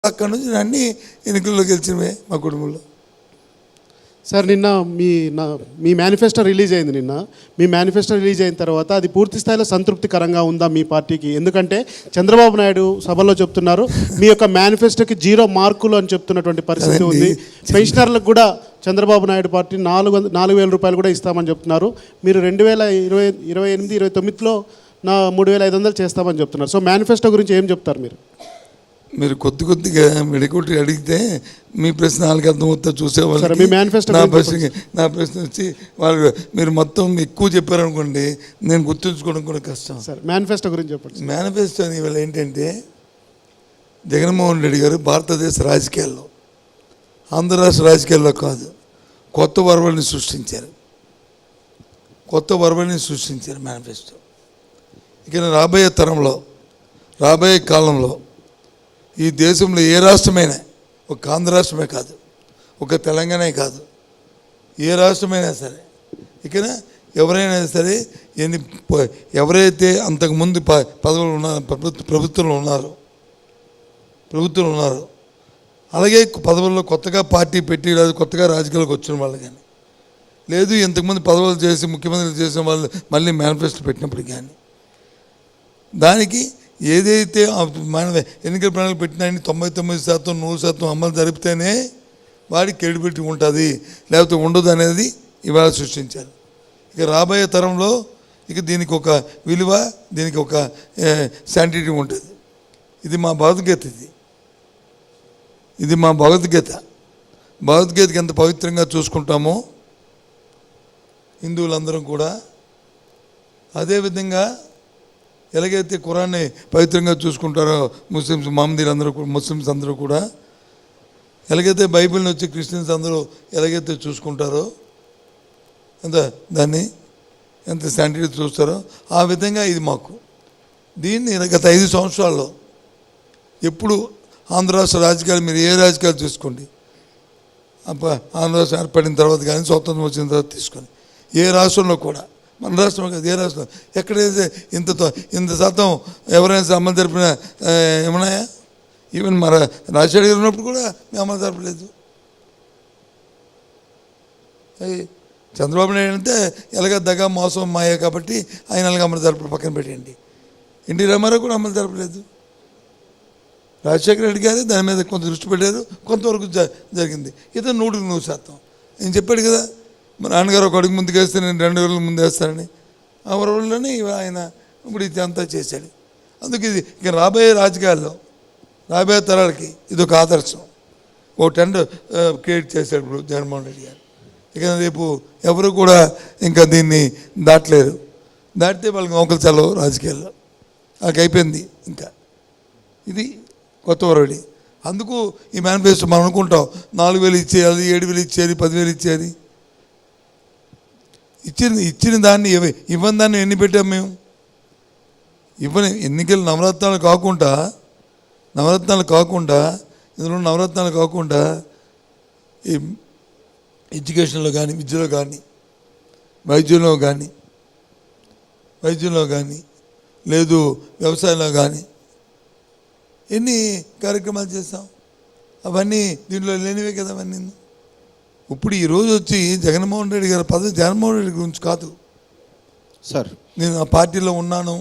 అక్కడ నుంచి అన్ని ఎన్నికల్లో గెలిచినవే మా కుటుంబంలో. సార్ నిన్న మీ మేనిఫెస్టో రిలీజ్ అయింది. నిన్న మీ మేనిఫెస్టో రిలీజ్ అయిన తర్వాత అది పూర్తి స్థాయిలో సంతృప్తికరంగా ఉందా మీ పార్టీకి? ఎందుకంటే చంద్రబాబు నాయుడు సభలో చెప్తున్నారు మీ యొక్క మేనిఫెస్టోకి 0 మార్కులు అని చెప్తున్నటువంటి పరిస్థితి ఉంది. పెన్షనర్లకు కూడా చంద్రబాబు నాయుడు పార్టీ 4,000 రూపాయలు కూడా ఇస్తామని చెప్తున్నారు. మీరు 2028-29లో 3,500 చేస్తామని చెప్తున్నారు. సో మేనిఫెస్టో గురించి ఏం చెప్తారు మీరు? మీరు కొద్దిగా మెడికోటి అడిగితే మీ ప్రశ్న వాళ్ళకి అర్థమవుతా చూసేవాళ్ళు. నా ప్రశ్న వచ్చి వాళ్ళు మీరు మొత్తం ఎక్కువ చెప్పారనుకోండి, నేను గుర్తుంచుకోవడం కూడా కష్టం. సార్ మేనిఫెస్టో గురించి చెప్పండి. మేనిఫెస్టో ఇవాళ ఏంటంటే, జగన్మోహన్ రెడ్డి గారు భారతదేశ రాజకీయాల్లో, ఆంధ్ర రాష్ట్ర రాజకీయాల్లో కాదు, కొత్త వరవడిని సృష్టించారు మేనిఫెస్టో. ఇక రాబోయే తరంలో, రాబోయే కాలంలో ఈ దేశంలో ఏ రాష్ట్రమైనా, ఒక ఆంధ్ర రాష్ట్రమే కాదు, ఒక తెలంగాణ కాదు, ఏ రాష్ట్రమైనా సరే, ఇక ఎవరైనా సరే ఎవరైతే అంతకుముందు పదవులు ఉన్నారో, ప్రభుత్వంలో ఉన్నారో, అలాగే పదవుల్లో కొత్తగా పార్టీ పెట్టి కొత్తగా రాజకీయాలకు వచ్చిన వాళ్ళు కానీ, లేదు ఇంతకుముందు పదవులు చేసి ముఖ్యమంత్రులు చేసిన వాళ్ళు మళ్ళీ మేనిఫెస్టో పెట్టినప్పుడు కానీ, దానికి ఏదైతే మన ఎన్నికల ప్రణాళిక పెట్టినా 99%, 100% అమలు జరిపితేనే వాడికి క్రెడిబిలిటీ ఉంటుంది, లేకపోతే ఉండదు అనేది ఇవాళ సృష్టించారు. ఇక రాబోయే తరంలో ఇక దీనికి ఒక విలువ, దీనికి ఒక శాంటిటీ ఉంటుంది. ఇది మా భగవద్గీత. ఇది మా భగవద్గీతకి ఎంత పవిత్రంగా చూసుకుంటామో హిందువులందరం కూడా, అదేవిధంగా ఎలాగైతే ఖురాన్ని పవిత్రంగా చూసుకుంటారో ముస్లిమ్స్ అందరూ కూడా, ఎలాగైతే బైబిల్ని వచ్చి క్రిస్టియన్స్ అందరూ ఎలాగైతే చూసుకుంటారో, దాన్ని ఎంత శాంటిటీ చూస్తారో ఆ విధంగా ఇది మాకు. దీన్ని గత 5 సంవత్సరాల్లో ఎప్పుడు ఆంధ్ర రాష్ట్ర రాజకీయాలు, మీరు ఏ రాజకీయాలు చూసుకోండి, ఆంధ్ర రాష్ట్రం ఏర్పడిన తర్వాత కానీ, స్వాతంత్రం వచ్చిన తర్వాత తీసుకొని, ఏ రాష్ట్రంలో కూడా, మన రాష్ట్రం కాదు, ఏ రాష్ట్రం ఎక్కడైతే ఇంత శాతం ఎవరైనా అమలు జరిపిన ఏమన్నాయా? ఈవెన్ మన రాజశేఖర్ గారు ఉన్నప్పుడు కూడా మేము అమలు జరపలేదు. చంద్రబాబు నాయుడు అంటే ఎలాగ దగా మోసం మాయ కాబట్టి ఆయన అలాగ అమలు జరపడం పక్కన పెట్టండి. ఎన్టీ రామారావు కూడా అమలు జరపలేదు. రాజశేఖర రెడ్డి గారు దాని మీద కొంత దృష్టి పెట్టారు, కొంతవరకు జరిగింది. ఇతను 100% నేను చెప్పాడు కదా, మా నాన్నగారు ఒక అడుగు ముందుకు వేస్తే నేను 2 అడుగులు ముందు వేస్తానని. ఆ వరవల్లోనే ఆయన ఇప్పుడు ఇది అంతా చేశాడు. అందుకే ఇది ఇక రాబోయే రాజకీయాల్లో, రాబోయే తరాలకి ఇది ఒక ఆదర్శం, ఓ టెండ్ క్రియేట్ చేశాడు ఇప్పుడు జగన్మోహన్ రెడ్డి గారు. ఇక రేపు ఎవరు కూడా ఇంకా దీన్ని దాటలేరు. దాటితే వాళ్ళకి మోకలు చల్లవు రాజకీయాల్లో, వాళ్ళకి అయిపోయింది. ఇంకా ఇది కొత్త వరవడి. అందుకు ఈ మేనిఫెస్టో మనం అనుకుంటాం 4,000 ఇచ్చేయాలి, 7,000 ఇచ్చేయాలి, 10,000 ఇచ్చేయాలి. ఇచ్చిన దాన్ని ఇవ్వని దాన్ని ఎన్ని పెట్టాం మేము? ఎన్నికలు నవరత్నాలు కాకుండా ఇందులో నవరత్నాలు కాకుండా ఈ ఎడ్యుకేషన్లో కానీ, విద్యలో కానీ, వైద్యంలో కానీ, లేదు వ్యవసాయంలో కానీ ఎన్ని కార్యక్రమాలు చేస్తాం? అవన్నీ దీంట్లో లేనివే కదా అవన్నీ. ఇప్పుడు ఈరోజు వచ్చి జగన్మోహన్ రెడ్డి గారి పదవి జగన్మోహన్ రెడ్డి గురించి కాదు సార్. నేను ఆ పార్టీలో ఉన్నాను,